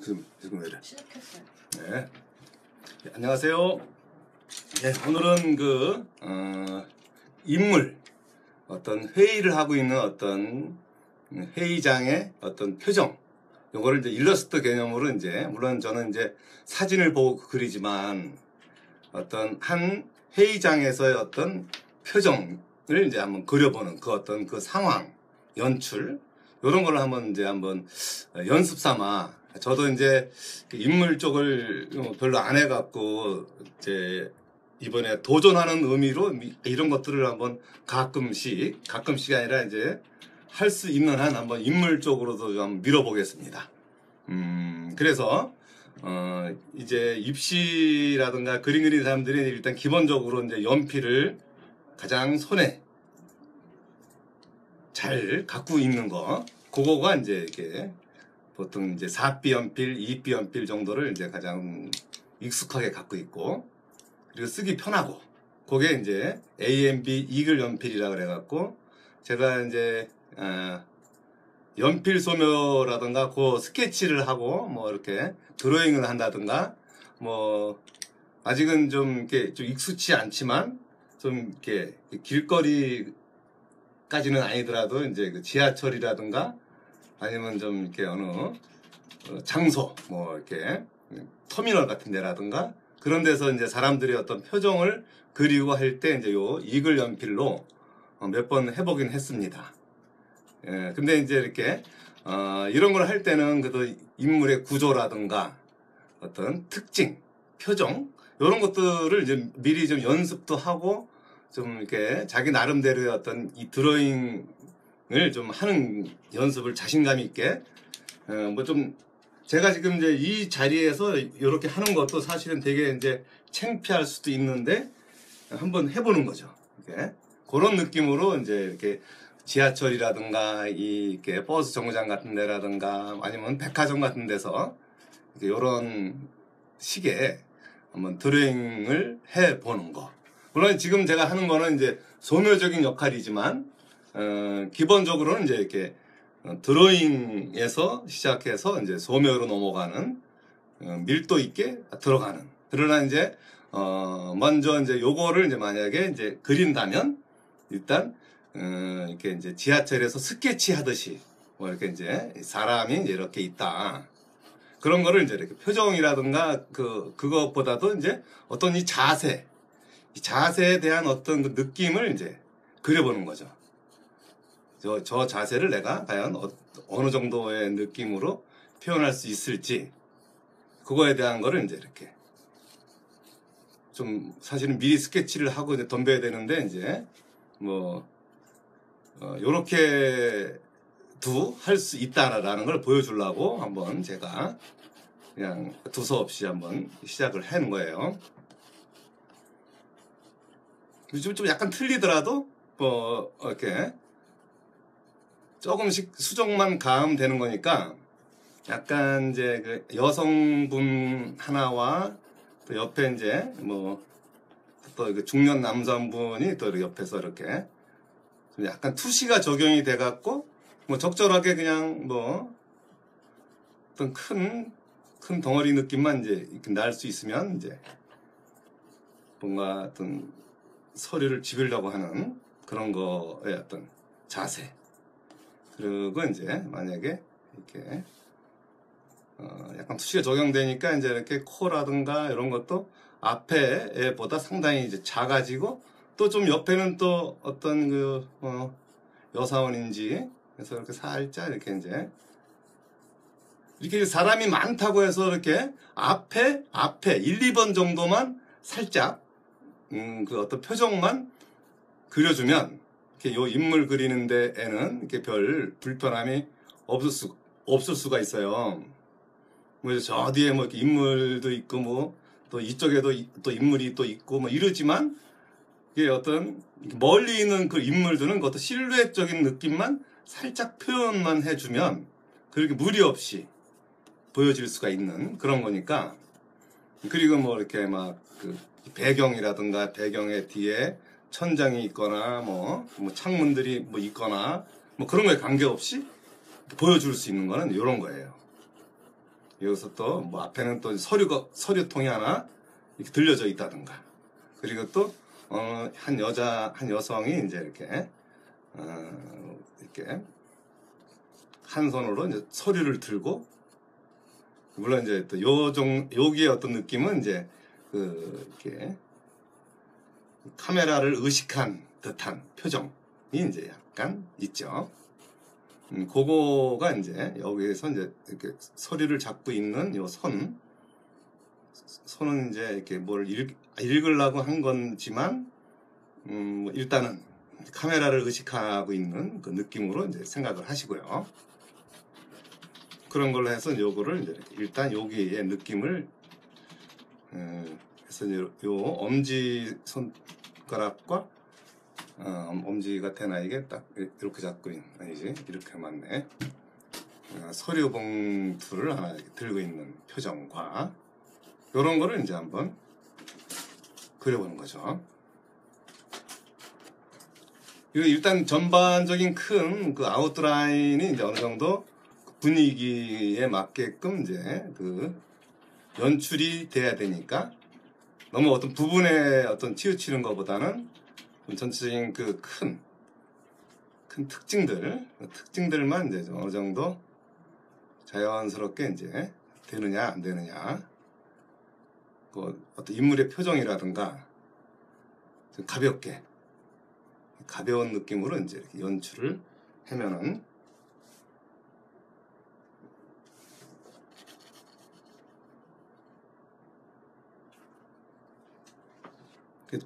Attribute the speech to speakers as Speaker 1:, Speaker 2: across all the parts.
Speaker 1: 지금 왜 이래?
Speaker 2: 시작했어요.
Speaker 1: 네. 네, 안녕하세요. 네, 오늘은 인물, 어떤 회의를 하고 있는 어떤 회의장의 어떤 표정, 요거를 이제 일러스트 개념으로 이제, 물론 저는 이제 사진을 보고 그리지만 어떤 한 회의장에서의 어떤 표정을 이제 한번 그려보는 그 어떤 그 상황, 연출, 요런 걸 한번 연습 삼아, 저도 이제 인물 쪽을 별로 안 해갖고 이제 이번에 도전하는 의미로 이런 것들을 한번 가끔씩 아니라 이제 할 수 있는 한 한번 인물 쪽으로도 좀 밀어보겠습니다. 그래서 이제 입시라든가 그림 그리는 사람들이 일단 기본적으로 이제 연필을 가장 손에 잘 갖고 있는 거, 그거가 이제 이렇게 보통 이제 4B 연필, 2B 연필 정도를 이제 가장 익숙하게 갖고 있고, 그리고 쓰기 편하고, 그게 이제 AMB 이글 연필이라 그래갖고, 제가 이제 연필 소묘라든가 그 스케치를 하고 뭐 이렇게 드로잉을 한다든가, 뭐 아직은 좀 이렇게 좀 익숙치 않지만 좀 이렇게 길거리까지는 아니더라도 이제 그 지하철이라든가 아니면 좀 이렇게 어느 장소, 뭐 이렇게 터미널 같은 데라든가 그런 데서 이제 사람들의 어떤 표정을 그리고 할 때 이제 요 이글 연필로 몇 번 해보긴 했습니다. 예, 근데 이제 이렇게 이런 걸 할 때는 그래도 인물의 구조라든가 어떤 특징, 표정 이런 것들을 이제 미리 좀 연습도 하고 좀 이렇게 자기 나름대로의 어떤 이 드로잉을 좀 하는 연습을 자신감 있게 뭐 좀 제가 지금 이제 이 자리에서 이렇게 하는 것도 사실은 되게 이제 창피할 수도 있는데 한번 해보는 거죠. 이렇게 그런 느낌으로 이제 이렇게 지하철이라든가 이렇게 버스 정류장 같은 데라든가 아니면 백화점 같은 데서 이런 식의 한번 드로잉을 해보는 거. 물론 지금 제가 하는 거는 이제 소묘적인 역할이지만 기본적으로는 이제 이렇게 드로잉에서 시작해서 이제 소묘로 넘어가는 밀도 있게 들어가는. 그러나 이제 먼저 이제 요거를 이제 만약에 이제 그린다면 일단 이렇게 이제 지하철에서 스케치 하듯이 뭐 이렇게 이제 사람이 이제 이렇게 있다. 그런 거를 이제 이렇게 표정이라든가 그것보다도 이제 어떤 이 자세에 대한 어떤 그 느낌을 이제 그려보는 거죠. 저 자세를 내가 과연 어느 정도의 느낌으로 표현할 수 있을지, 그거에 대한 거를 이제 이렇게 좀 사실은 미리 스케치를 하고 이제 덤벼야 되는데 이제 뭐 요렇게도 할 수 있다라는 걸 보여주려고 한번 제가 그냥 두서없이 한번 시작을 하는 거예요. 좀 약간 틀리더라도 뭐 이렇게 조금씩 수정만 가하면 되는 거니까, 약간 이제 그 여성분 하나와 또 옆에 이제 뭐 또 중년 남성분이 또 옆에서 이렇게 좀 약간 투시가 적용이 돼 갖고 뭐 적절하게 그냥 뭐 어떤 큰 덩어리 느낌만 이제 이렇게 날 수 있으면 이제 뭔가 어떤 서류를 집으려고 하는 그런 거의 어떤 자세. 그리고 이제 만약에 이렇게 약간 투시가 적용되니까 이제 이렇게 코라든가 이런 것도 앞에 보다 상당히 이제 작아지고, 또 좀 옆에는 또 어떤 여사원인지 그래서 이렇게 살짝 이렇게 이렇게 사람이 많다고 해서 이렇게 앞에 1, 2번 정도만 살짝 그 어떤 표정만 그려주면 이렇게 요 인물 그리는 데에는 이렇게 별 불편함이 없을 수가 있어요. 뭐 저 뒤에 뭐 이렇게 인물도 있고 뭐 또 이쪽에도 또 인물이 또 있고 뭐 이러지만, 이게 어떤 멀리 있는 그 인물들은 어떤 실루엣적인 느낌만 살짝 표현만 해주면 그렇게 무리 없이 보여질 수가 있는 그런 거니까. 그리고 뭐 이렇게 막 그 배경이라든가 배경의 뒤에 천장이 있거나 뭐 창문들이 뭐 있거나 뭐 그런 거에 관계없이 보여줄 수 있는 거는 이런 거예요. 여기서 또 뭐 앞에는 또 서류통이 하나 이렇게 들려져 있다든가. 그리고 또 한 여성이 이제 이렇게 한 손으로 이제 서류를 들고, 물론 이제 또 여기의 어떤 느낌은 이제 이렇게 카메라를 의식한 듯한 표정이 이제 약간 있죠. 그거가 이제 여기에서 이제 이렇게 서류를 잡고 있는 요 손은 이제 이렇게 뭘 읽으려고 한 건지만, 일단은 카메라를 의식하고 있는 그 느낌으로 이제 생각을 하시고요. 그런 걸로 해서 요거를 이제 일단 여기의 느낌을 해서 이제 요 엄지 손가락과 엄지가 되나 이게 딱 이렇게 잡고 있는, 아니지, 이렇게 맞네. 서류 봉투를 하나 들고 있는 표정과 요런 거를 이제 한번 그려보는 거죠. 일단 전반적인 큰 그 아웃라인이 이제 어느 정도 분위기에 맞게끔 이제 연출이 돼야 되니까, 너무 어떤 부분에 어떤 치우치는 것보다는 전체적인 그 큰 특징들만 이제 어느 정도 자연스럽게 이제 되느냐 안 되느냐, 그 어떤 인물의 표정이라든가 좀 가벼운 느낌으로 이제 이렇게 연출을 하면은,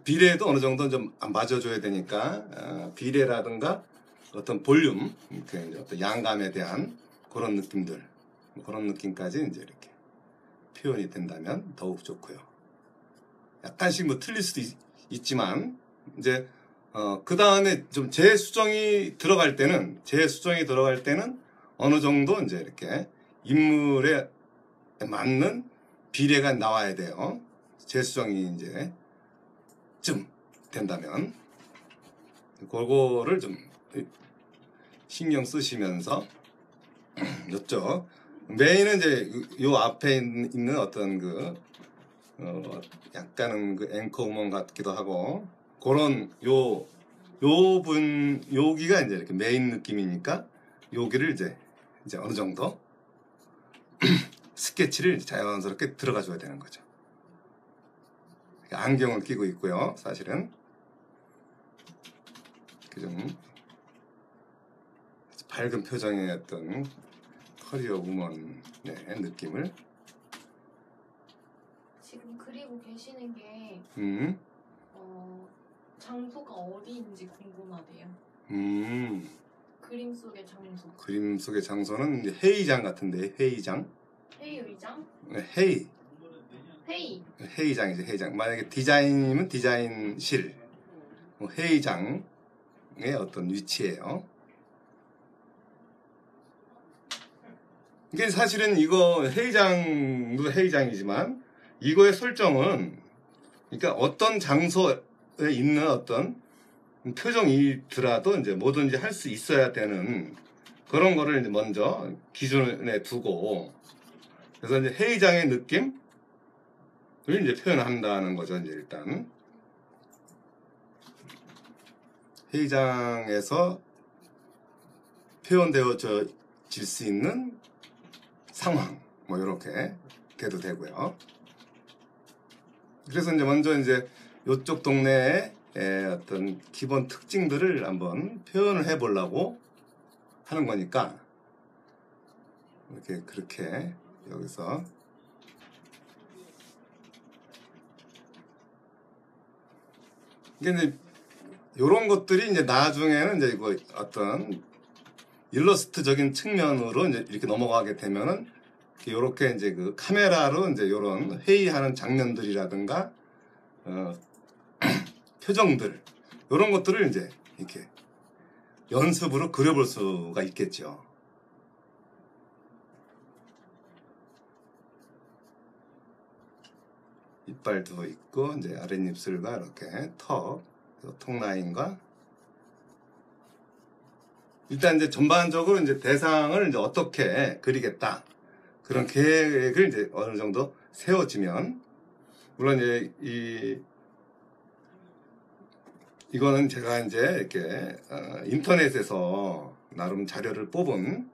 Speaker 1: 비례도 어느 정도 좀 맞아줘야 되니까, 비례라든가 어떤 볼륨, 어떤 양감에 대한 그런 느낌들, 그런 느낌까지 이제 이렇게 표현이 된다면 더욱 좋고요. 약간씩 뭐 틀릴 수도 있지만, 이제 그 다음에 좀 재수정이 들어갈 때는 어느 정도 이제 이렇게 인물에 맞는 비례가 나와야 돼요. 재수정이 이제 좀 된다면 그거를 좀 신경 쓰시면서 였죠. 메인은 이제 요 앞에 있는 어떤 약간은 앵커 우먼 같기도 하고, 그런 여기가 이제 이렇게 메인 느낌이니까, 여기를 이제 어느 정도 스케치를 자연스럽게 들어가 줘야 되는 거죠. 안경을 끼고 있고요. 사실은 좀 밝은 표정의 어떤 커리어 우먼의 느낌을
Speaker 2: 지금 그리고 계시는 게 장소가 어디인지 궁금하대요. 그림 속의 장소.
Speaker 1: 그림 속의 장소는 이제 회의장 같은데, 회의장?
Speaker 2: 회의의장?
Speaker 1: 네, 회의장이죠, 회의장. 만약에 디자인이면 디자인실, 회의장의 어떤 위치예요. 이게 사실은 이거 회의장도 회의장이지만, 이거의 설정은, 그러니까 어떤 장소에 있는 어떤 표정이더라도 이제 뭐든지 할 수 있어야 되는 그런 거를 이제 먼저 기준에 두고, 그래서 이제 회의장의 느낌을 이제 표현한다는 거죠. 이제 일단 회의장에서 표현되어질 수 있는 상황, 뭐 이렇게 돼도 되고요. 그래서 이제 먼저 이제 이쪽 동네의 어떤 기본 특징들을 한번 표현을 해보려고 하는 거니까, 그렇게 여기서 이제 이런 것들이 이제 나중에는 이제 이거 어떤 일러스트적인 측면으로 이제 이렇게 넘어가게 되면은, 이렇게 이제 카메라로 이제 이런 회의하는 장면들이라든가 표정들, 이런 것들을 이제 이렇게 연습으로 그려볼 수가 있겠죠. 이빨도 있고, 이제 아랫입술과 이렇게 턱 라인과, 일단 이제 전반적으로 이제 대상을 이제 어떻게 그리겠다, 그런 계획을 이제 어느 정도 세워지면, 물론 이제 이거는 제가 이제 이렇게 인터넷에서 나름 자료를 뽑은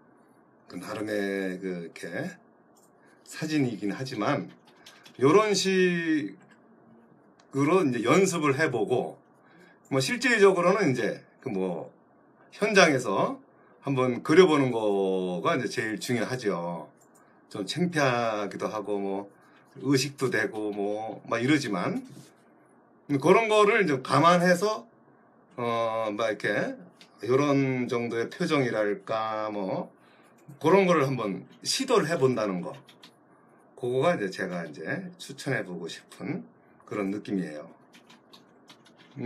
Speaker 1: 그 나름의 이렇게 사진이긴 하지만, 요런 식으로 이제 연습을 해보고, 뭐 실질적으로는 이제 뭐 현장에서 한번 그려보는 거가 이제 제일 중요하죠. 좀 창피하기도 하고 뭐 의식도 되고 뭐 막 이러지만, 그런 거를 이제 감안해서 막 이렇게 이런 정도의 표정이랄까 뭐 그런 거를 한번 시도를 해본다는 거, 그거가 이제 제가 이제 추천해보고 싶은 그런 느낌이에요.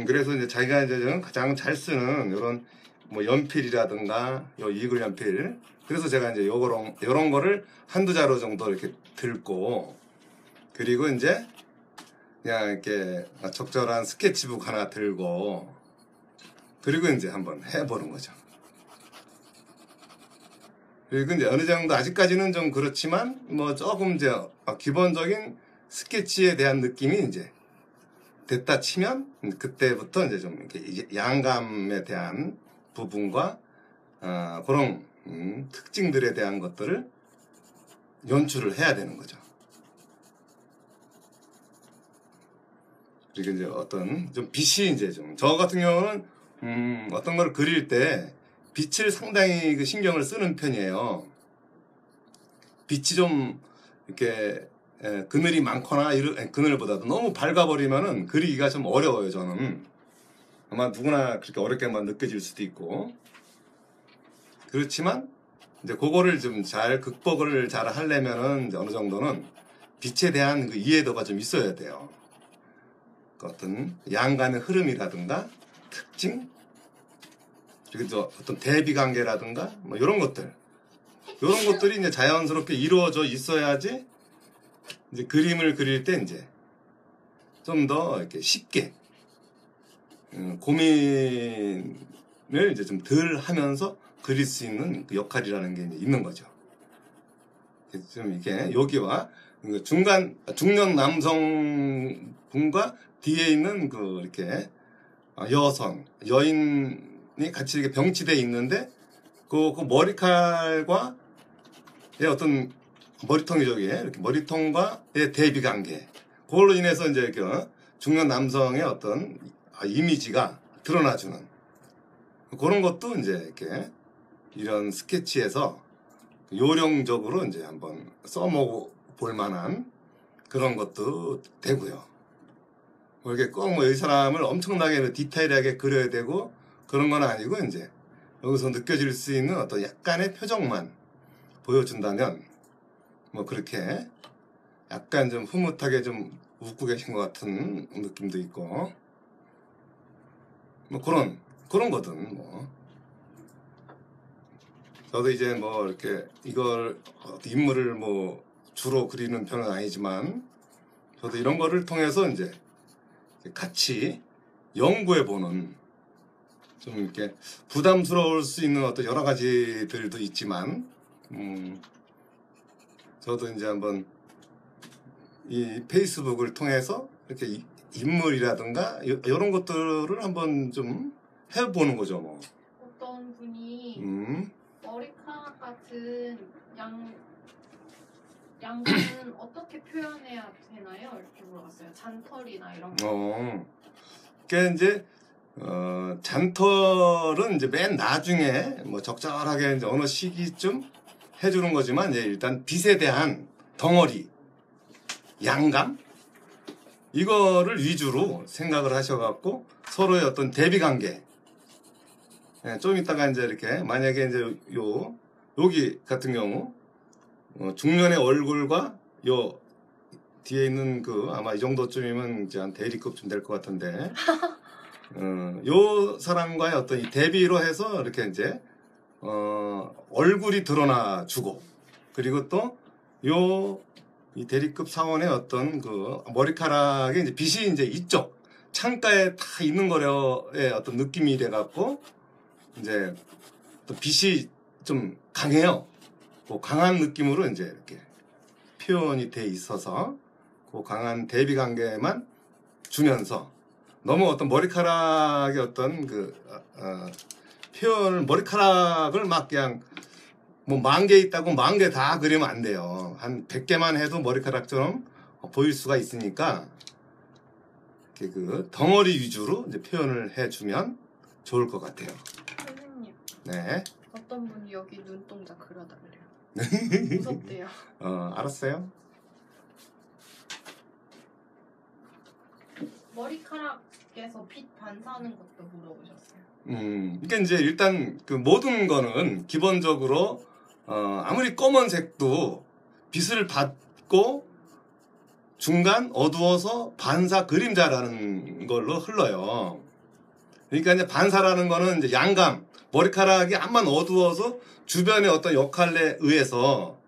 Speaker 1: 그래서 이제 자기가 이제 가장 잘 쓰는 이런 뭐 연필이라든가 요 이글 연필, 그래서 제가 이제 요런 거를 한두 자루 정도 이렇게 들고, 그리고 이제 그냥 이렇게 적절한 스케치북 하나 들고, 그리고 이제 한번 해보는 거죠. 그리고 이제 어느 정도 아직까지는 좀 그렇지만 뭐 조금 이제 기본적인 스케치에 대한 느낌이 이제 됐다 치면, 그때부터 이제 좀 이렇게 양감에 대한 부분과 그런 특징들에 대한 것들을 연출을 해야 되는 거죠. 그리고 이제 어떤 좀 빛이 이제 좀, 저 같은 경우는 어떤 걸 그릴 때 빛을 상당히 신경을 쓰는 편이에요. 빛이 좀 이렇게 그늘이 많거나 그늘보다도 너무 밝아버리면은 그리기가 좀 어려워요, 저는. 아마 누구나 그렇게 어렵게만 느껴질 수도 있고. 그렇지만 이제 그거를 좀 잘 극복을 잘 하려면은 이제 어느 정도는 빛에 대한 그 이해도가 좀 있어야 돼요. 그 어떤 양감의 흐름이라든가 특징, 그리고 또 어떤 대비 관계라든가 뭐 이런 것들이 이제 자연스럽게 이루어져 있어야지 이제 그림을 그릴 때 이제 좀 더 이렇게 쉽게 고민을 이제 좀 덜 하면서 그릴 수 있는 그 역할이라는 게 이제 있는 거죠. 좀 이렇게 여기와 중년 남성분과 뒤에 있는 이렇게 여인이 같이 이렇게 병치되어 있는데, 그 머리칼과 어떤 머리통이 이렇게 머리통과의 대비 관계, 그걸로 인해서 이제 이렇게 중년 남성의 어떤 이미지가 드러나주는 그런 것도 이제 이렇게 이런 스케치에서 요령적으로 이제 한번 써볼 만한 그런 것도 되고요. 이렇게 꼭 뭐 이 사람을 엄청나게 디테일하게 그려야 되고 그런 건 아니고, 이제 여기서 느껴질 수 있는 어떤 약간의 표정만 보여준다면 뭐 그렇게 약간 좀 흐뭇하게 좀 웃고 계신 것 같은 느낌도 있고, 뭐 그런 거든 뭐. 저도 이제 뭐 이렇게 이걸 인물을 뭐 주로 그리는 편은 아니지만, 저도 이런 거를 통해서 이제 같이 연구해보는, 좀 이렇게 부담스러울 수 있는 어떤 여러 가지들도 있지만, 저도 이제 한번 이 페이스북을 통해서 이렇게 인물이라든가 이런 것들을 한번 좀 해보는 거죠, 뭐.
Speaker 2: 어떤 분이 머리카락 같은 양감은 어떻게 표현해야 되나요? 이렇게 물어봤어요. 잔털이나 이런 거.
Speaker 1: 그러니까 이제 잔털은 이제 맨 나중에 뭐 적절하게 이제 어느 시기쯤 해주는 거지만, 이제 일단 빛에 대한 덩어리, 양감, 이거를 위주로 생각을 하셔갖고 서로의 어떤 대비 관계, 좀 이따가 이제 이렇게 만약에 이제 여기 같은 경우 중년의 얼굴과 요 뒤에 있는 아마 이 정도쯤이면 이제 한 대리급쯤 될 것 같은데, 요 사람과의 어떤 이 대비로 해서 이렇게 이제 얼굴이 드러나 주고, 그리고 또 이 대리급 사원의 어떤 머리카락에 이제 빛이 이제 이쪽 창가에 다 있는 거래의 어떤 느낌이 돼갖고, 이제 또 빛이 좀 강해요. 강한 느낌으로 이제 이렇게 표현이 돼 있어서 그 강한 대비 관계만 주면서 너무 어떤 머리카락의 어떤 그 표현을 머리카락을 막 그냥 뭐 10,000개 있다고 10,000개 다 그리면 안 돼요. 한 100개만 해도 머리카락처럼 보일 수가 있으니까 이렇게 그 덩어리 위주로 이제 표현을 해주면 좋을 것 같아요.
Speaker 2: 선생님.
Speaker 1: 네.
Speaker 2: 어떤 분이 여기 눈동자 그려달래요. 무섭대요.
Speaker 1: 알았어요.
Speaker 2: 머리카락에서 빛 반사하는 것도 물어보셨어요.
Speaker 1: 그러니까 이제 일단 그 모든 거는 기본적으로 아무리 검은색도 빛을 받고 중간 어두워서 반사 그림자라는 걸로 흘러요. 그러니까 이제 반사라는 거는 이제 양감, 머리카락이 암만 어두워서 주변의 어떤 역할에 의해서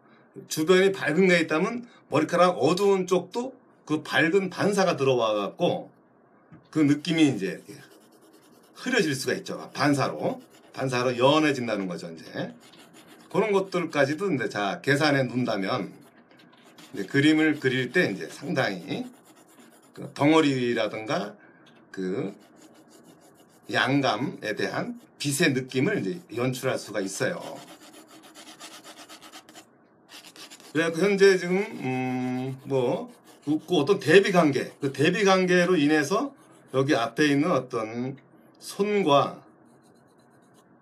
Speaker 1: 주변이 밝은 게 있다면 머리카락 어두운 쪽도 그 밝은 반사가 들어와 갖고 그 느낌이 이제 흐려질 수가 있죠. 반사로 연해진다는 거죠. 이제 그런 것들까지도 이제 자 계산해 놓는다면 이제 그림을 그릴 때 이제 상당히 그 덩어리라든가 그 양감에 대한 빛의 느낌을 이제 연출할 수가 있어요. 그래서 현재 지금 뭐 그 어떤 대비 관계, 그 대비 관계로 인해서 여기 앞에 있는 어떤 손과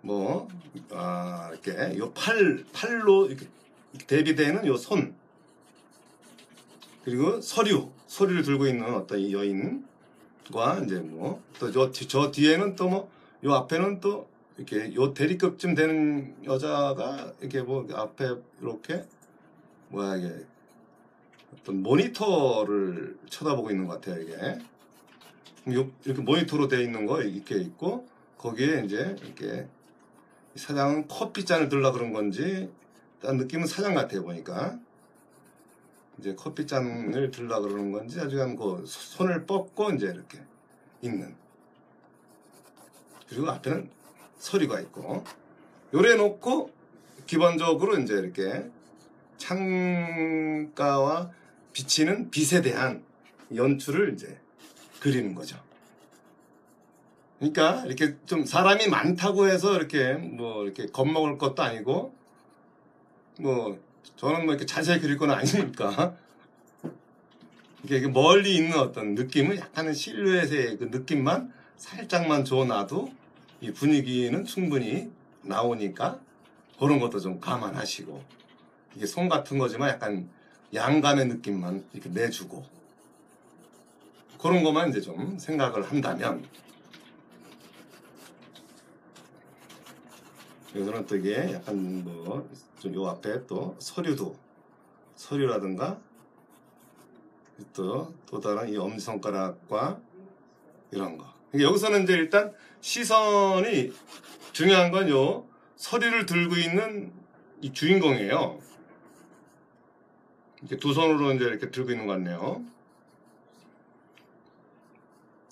Speaker 1: 뭐 이렇게 요 팔로 이렇게 대비되는 요 손, 그리고 서류를 들고 있는 어떤 이 여인과 이제 뭐 또 저 뒤에는 또 뭐 요 앞에는 또 이렇게 요 대리급쯤 되는 여자가 이렇게 뭐 앞에 이렇게 뭐야 이게 어떤 모니터를 쳐다보고 있는 것 같아요. 이게 이렇게 모니터로 되어 있는 거 이렇게 있고 거기에 이제 이렇게 사장은 커피잔을 들라 그런 건지 딱 느낌은 사장 같아요. 보니까 이제 커피잔을 들라 그러는 건지 아주 그 손을 뻗고 이제 이렇게 있는, 그리고 앞에는 서류가 있고 요래 놓고 기본적으로 이제 이렇게 창가와 비치는 빛에 대한 연출을 이제 그리는 거죠. 그러니까 이렇게 좀 사람이 많다고 해서 이렇게 뭐 이렇게 겁먹을 것도 아니고 뭐 저는 뭐 이렇게 자세히 그릴 건 아니니까 이게 멀리 있는 어떤 느낌을 약간은 실루엣의 그 느낌만 살짝만 줘놔도 이 분위기는 충분히 나오니까 그런 것도 좀 감안하시고, 이게 손 같은 거지만 약간 양감의 느낌만 이렇게 내주고 그런 것만 이제 좀 생각을 한다면, 여기서는 또 이게 약간 뭐 좀 요 앞에 또 서류라든가 또 다른 이 엄지손가락과 이런 거. 여기서는 이제 일단 시선이 중요한 건 요 서류를 들고 있는 이 주인공이에요. 이렇게 두 손으로 이제 이렇게 들고 있는 것 같네요.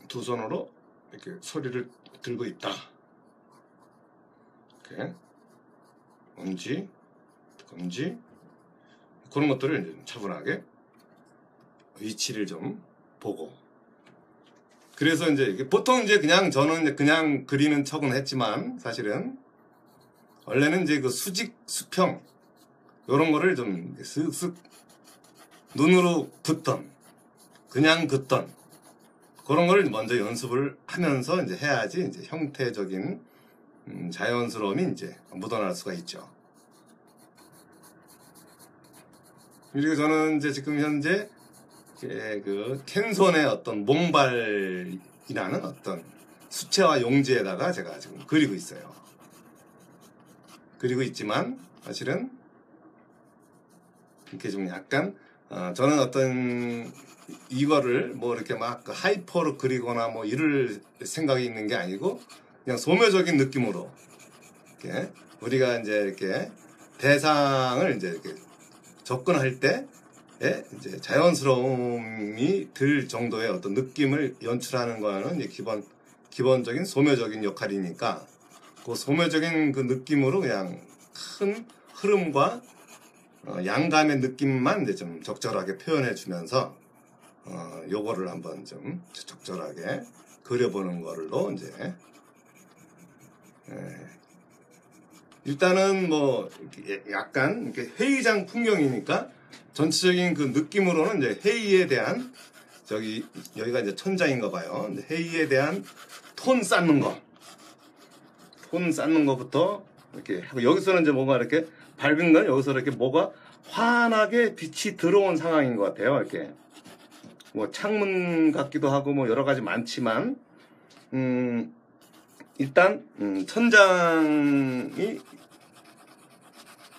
Speaker 1: 두 손으로 이렇게 서류를 들고 있다. 이렇게 엄지 그런 것들을 이제 차분하게 위치를 좀 보고, 그래서 이제 보통 이제 그냥 저는 그냥 그리는 척은 했지만 사실은 원래는 이제 그 수직 수평 이런 거를 좀 쓱쓱 눈으로 긋던 그냥 긋던 그런 거를 먼저 연습을 하면서 이제 해야지 이제 형태적인 자연스러움이 이제 묻어날 수가 있죠. 그리고 저는 이제 지금 현재 그 캔손의 어떤 몽발이라는 어떤 수채화 용지에다가 제가 지금 그리고 있어요. 그리고 있지만 사실은 이렇게 좀 약간 저는 어떤 이거를 뭐 이렇게 막 하이퍼로 그리거나 뭐 이럴 생각이 있는 게 아니고 그냥 소묘적인 느낌으로 이렇게 우리가 이제 이렇게 대상을 이제 이렇게 접근할 때 이제 자연스러움이 들 정도의 어떤 느낌을 연출하는 거는 이제 기본적인 소묘적인 역할이니까 그 소묘적인 그 느낌으로 그냥 큰 흐름과 양감의 느낌만 이제 좀 적절하게 표현해 주면서 요거를 한번 좀 적절하게 그려보는 걸로 이제 일단은 뭐 약간 이렇게 회의장 풍경이니까 전체적인 그 느낌으로는 이제 회의에 대한 여기가 이제 천장인가 봐요. 회의에 대한 톤 쌓는 거부터 이렇게 하고 여기서는 이제 뭐가 이렇게 밝은 건 여기서 이렇게 뭐가 환하게 빛이 들어온 상황인 것 같아요. 이렇게 뭐 창문 같기도 하고 뭐 여러 가지 많지만 일단 천장이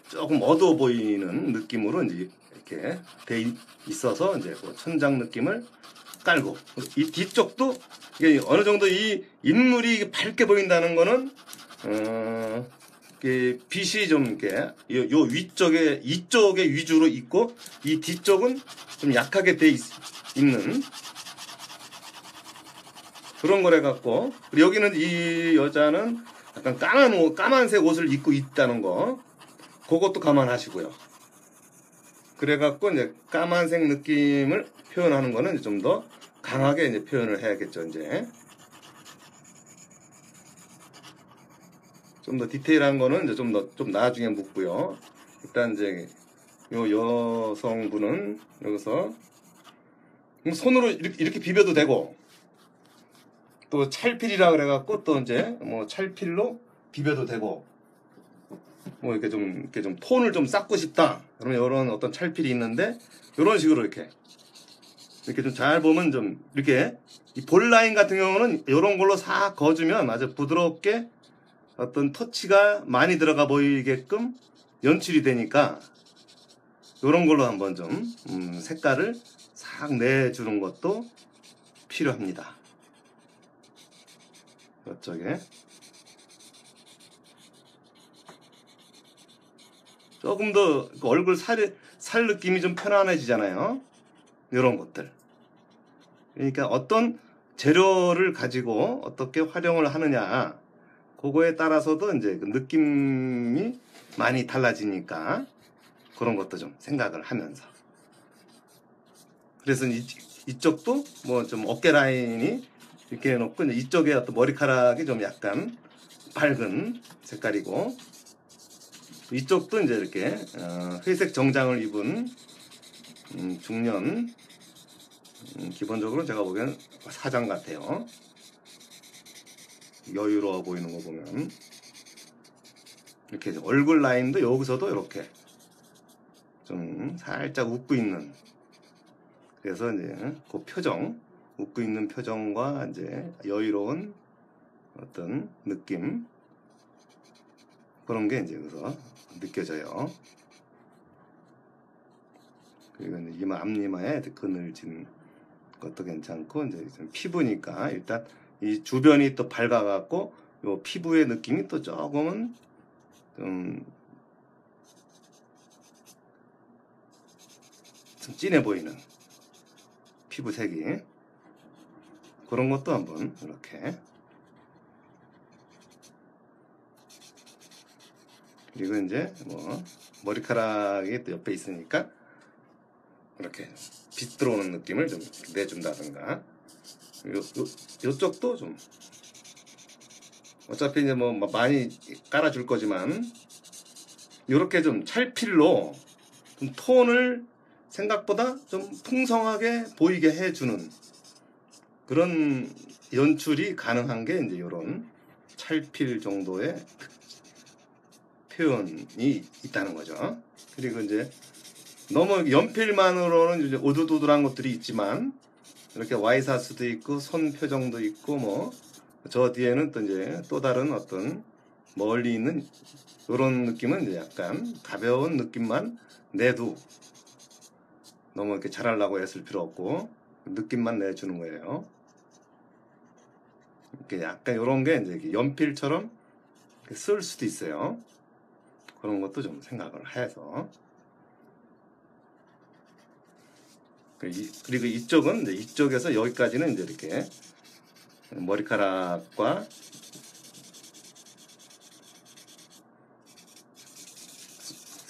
Speaker 1: 조금 어두워 보이는 느낌으로 이제 이렇게 돼 있어서 이제 그 천장 느낌을 깔고 이 뒤쪽도 이게 어느 정도 이 인물이 밝게 보인다는 거는 빛이 좀 이렇게 요 위쪽에 이쪽에 위주로 있고 이 뒤쪽은 좀 약하게 돼 있는 그런 거래 갖고 여기는 이 여자는 약간 까만색 옷을 입고 있다는 거 그것도 감안하시고요. 그래 갖고 이제 까만색 느낌을 표현하는 거는 좀 더 강하게 이제 표현을 해야겠죠. 이제 좀 더 디테일한 거는 이제 좀 나중에 묻고요. 일단 이제 요 여성분은 여기서 손으로 이렇게 비벼도 되고 또 찰필이라 그래갖고 또 이제 뭐 찰필로 비벼도 되고 뭐 이렇게 좀 톤을 좀 쌓고 싶다. 그러면 이런 어떤 찰필이 있는데 이런 식으로 이렇게 좀 잘 보면 좀 이렇게 이 볼 라인 같은 경우는 이런 걸로 싹 그어주면 아주 부드럽게 어떤 터치가 많이 들어가 보이게끔 연출이 되니까 이런 걸로 한번 좀 색깔을 싹 내주는 것도 필요합니다. 이쪽에 조금 더 얼굴 살 느낌이 좀 편안해지잖아요. 이런 것들. 그러니까 어떤 재료를 가지고 어떻게 활용을 하느냐 그거에 따라서도 이제 그 느낌이 많이 달라지니까 그런 것도 좀 생각을 하면서 그래서 이쪽도 뭐 좀 어깨 라인이 이렇게 해놓고 이쪽에 어떤 머리카락이 좀 약간 밝은 색깔이고 이쪽도 이제 이렇게 회색 정장을 입은 중년 기본적으로 제가 보기엔 사장 같아요. 여유로워 보이는 거 보면 이렇게 얼굴 라인도 여기서도 이렇게 좀 살짝 웃고 있는 그래서 이제 그 표정 웃고 있는 표정과 이제 여유로운 어떤 느낌 그런 게 이제 여기서 느껴져요. 그리고 이제 이마 앞니마에 그늘진 것도 괜찮고 이제 좀 피부니까 일단 이 주변이 또 밝아갖고 요 피부의 느낌이 또 조금은 좀 진해 보이는 피부색이 그런 것도 한번 이렇게 그리고 이제 뭐 머리카락이 또 옆에 있으니까 이렇게 빛 들어오는 느낌을 좀 내준다든가 요쪽도 좀 어차피 이제 뭐 많이 깔아줄 거지만 요렇게 좀 찰필로 좀 톤을 생각보다 좀 풍성하게 보이게 해주는 그런 연출이 가능한 게 이제 요런 찰필 정도의 표현이 있다는 거죠. 그리고 이제 너무 연필만으로는 이제 오두두두한 것들이 있지만 이렇게 와이사스도 있고 손 표정도 있고 뭐 저 뒤에는 또 이제 또 다른 어떤 멀리 있는 이런 느낌은 이제 약간 가벼운 느낌만 내도 너무 이렇게 잘하려고 했을 필요 없고 느낌만 내주는 거예요. 이렇게 약간 이런 게 이제 연필처럼 쓸 수도 있어요. 그런 것도 좀 생각을 해서 그리고 이쪽은 이제 이쪽에서 여기까지는 이제 이렇게 머리카락과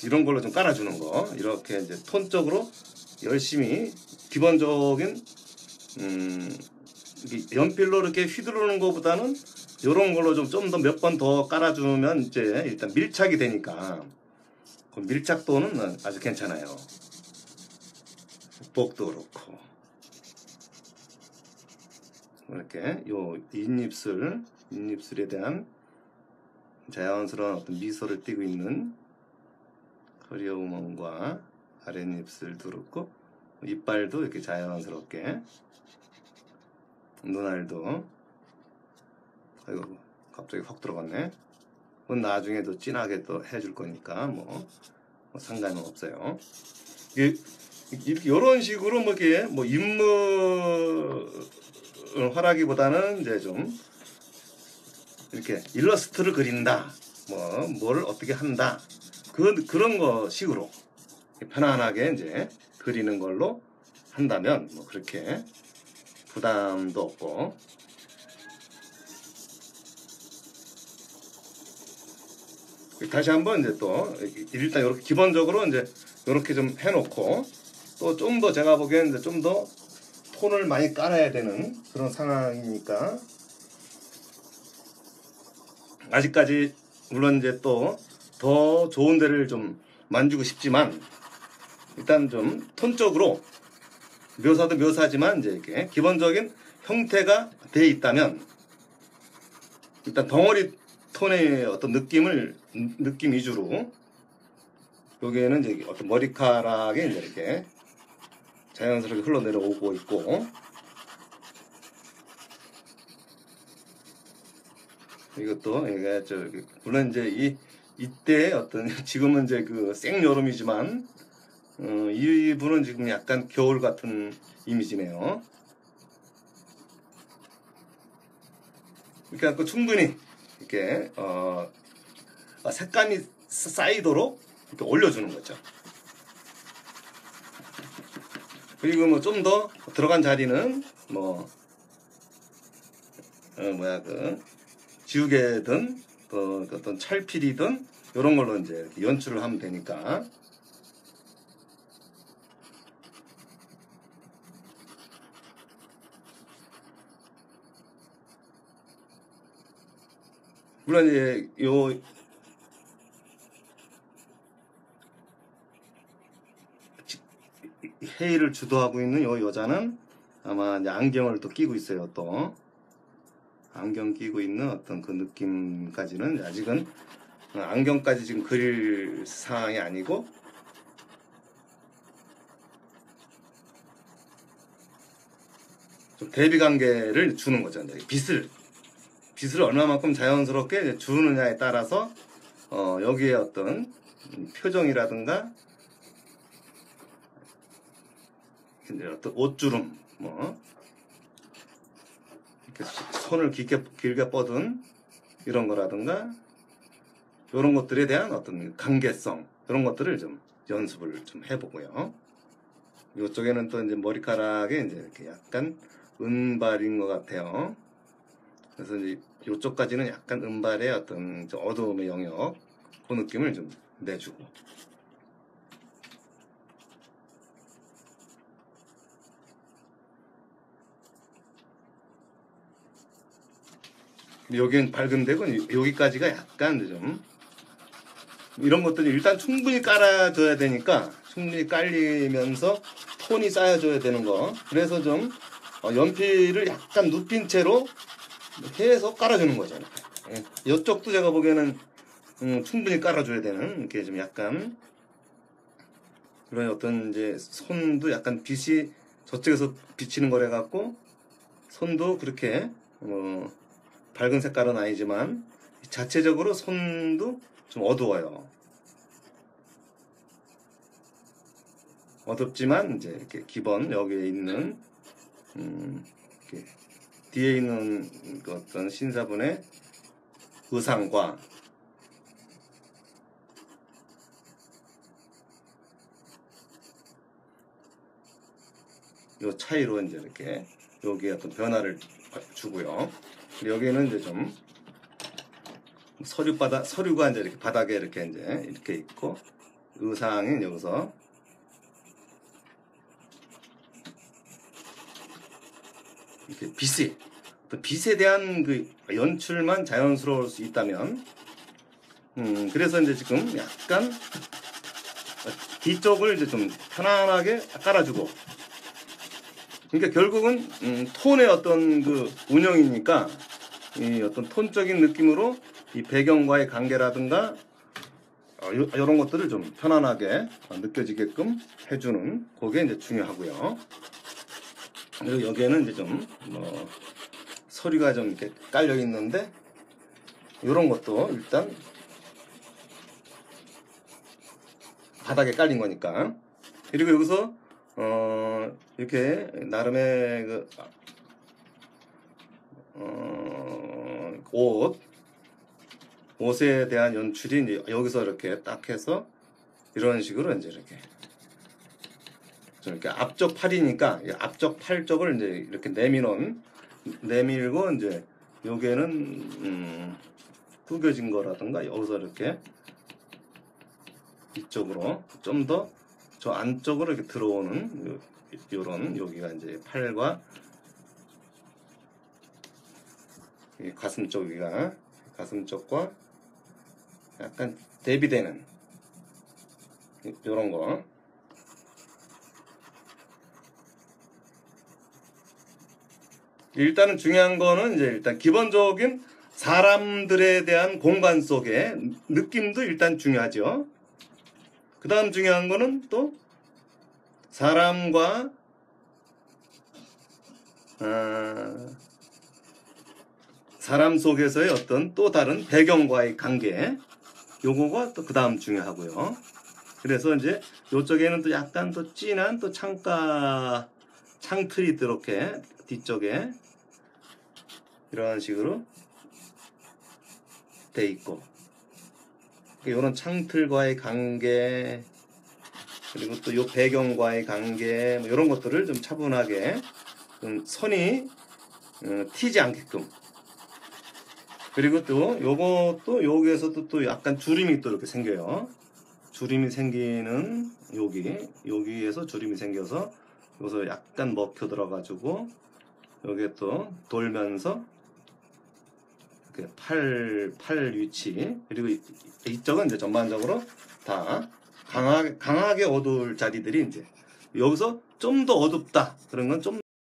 Speaker 1: 이런 걸로 좀 깔아주는 거. 이렇게 이제 톤적으로 열심히 기본적인 연필로 이렇게 휘두르는 것보다는 이런 걸로 좀 더 몇 번 더 깔아주면 이제 일단 밀착이 되니까 그 밀착도는 아주 괜찮아요. 복도 그렇고 이렇게 요 잇입술에 대한 자연스러운 어떤 미소를 띠고 있는 커리어우먼과 아랫입술도 그렇고 이빨도 이렇게 자연스럽게 눈알도 아이고 갑자기 확 들어갔네. 그건 나중에도 진하게 또 해줄 거니까 뭐 상관은 없어요. 이렇게 이런 식으로 뭐 이렇게 뭐 인물 활하기보다는 이제 좀 이렇게 일러스트를 그린다, 뭐 뭘 어떻게 한다, 그런 거 식으로 편안하게 이제 그리는 걸로 한다면 뭐 그렇게 부담도 없고. 다시 한번 이제 또 일단 이렇게 기본적으로 이제 이렇게 좀 해놓고 또 좀 더 제가 보기에는 이제 좀 더 톤을 많이 깔아야 되는 그런 상황이니까 아직까지 물론 이제 또 더 좋은 데를 좀 만지고 싶지만 일단 좀 톤적으로 묘사도 묘사지만 이제 이렇게 기본적인 형태가 돼 있다면 일단 덩어리 톤의 어떤 느낌 위주로 여기에는 이제 어떤 머리카락이 이제 이렇게 자연스럽게 흘러내려오고 있고 이것도 이게 물론 이제 이때 어떤 지금은 이제 그 생여름이지만 이분은 지금 약간 겨울 같은 이미지네요. 이렇게 갖고 충분히 이렇게 색감이 쌓이도록 이렇게 올려주는 거죠. 그리고 뭐 좀 더 들어간 자리는 뭐 지우개든 어떤 찰필이든 이런 걸로 이제 이렇게 연출을 하면 되니까. 물론 이제 회의를 주도하고 있는 요 여자는 아마 이제 안경을 또 끼고 있어요. 또 안경 끼고 있는 어떤 그 느낌까지는 아직은 안경까지 지금 그릴 상황이 아니고 좀 대비 관계를 주는 거죠. 빛을 얼마만큼 자연스럽게 주느냐에 따라서 여기에 어떤 표정이라든가 어떤 옷주름 뭐 이렇게 손을 길게 뻗은 이런 거라든가 이런 것들에 대한 어떤 관계성 이런 것들을 좀 연습을 좀 해보고요. 이쪽에는 또 이제 머리카락에 이제 이렇게 약간 은발인 것 같아요. 그래서 이제 이쪽까지는 약간 은발의 어떤 어두움의 영역 그 느낌을 좀 내주고. 여기는 밝은 데고 여기까지가 약간 좀 이런 것들이 일단 충분히 깔아줘야 되니까 충분히 깔리면서 톤이 쌓여줘야 되는 거. 그래서 좀 연필을 약간 눕힌 채로 해서 깔아주는 거죠. 이쪽도 제가 보기에는 충분히 깔아줘야 되는 이렇게 좀 약간 그런 어떤 이제 손도 약간 빛이 저쪽에서 비치는 거래 갖고 손도 그렇게 밝은 색깔은 아니지만 자체적으로 손도 좀 어두워요. 어둡지만 이제 이렇게 기본 여기에 있는 이렇게 뒤에 있는 그 어떤 신사분의 의상과 요 차이로 이제 이렇게 여기에 어떤 변화를 주고요. 여기는 이제 좀 서류가 이제 이렇게 바닥에 이렇게 있고 의상은 여기서 이렇게 빛에 대한 그 연출만 자연스러울 수 있다면, 그래서 이제 지금 약간 뒤쪽을 이제 좀 편안하게 깔아주고, 그러니까 결국은 톤의 어떤 그 운영이니까 이 어떤 톤적인 느낌으로 이 배경과의 관계라든가 이런 것들을 좀 편안하게 느껴지게끔 해주는 그게 이제 중요하고요. 그리고 여기에는 이제 좀 서리가 좀 이렇게 깔려 있는데 이런 것도 일단 바닥에 깔린 거니까. 그리고 여기서 이렇게 나름의 그 옷에 대한 연출이 이제 여기서 이렇게 딱 해서 이런 식으로 이제 이렇게 좀 이렇게 앞쪽 팔이니까 앞쪽 팔 쪽을 이제 이렇게 내밀고 이제 여기에는 구겨진 거라든가 여기서 이렇게 이쪽으로 좀 더 저 안쪽으로 이렇게 들어오는 요런 여기가 이제 팔과 가슴 쪽과 약간 대비되는 요런 거. 일단은 중요한 거는 이제 일단 기본적인 사람들에 대한 공간 속의 느낌도 일단 중요하죠. 그 다음 중요한 거는 또 사람과 사람 속에서의 어떤 또 다른 배경과의 관계, 요거가 또 그 다음 중요하고요. 그래서 이제 요쪽에는 또 약간 또 진한 또 창틀이 이렇게 뒤쪽에 이런 식으로 돼 있고, 이런 창틀과의 관계, 그리고 또 요 배경과의 관계, 뭐 이런 것들을 좀 차분하게 좀 선이 튀지 않게끔. 그리고 또 요것도 여기에서도 또 약간 주름이 또 이렇게 생겨요. 주름이 생기는 여기에서 주름이 생겨서 여기서 약간 먹혀 들어가지고 여기에 또 돌면서 이렇게 팔 위치, 그리고 이쪽은 이제 전반적으로 다 강하게 어두울 자리들이 이제 여기서 좀 더 어둡다 그런 건 좀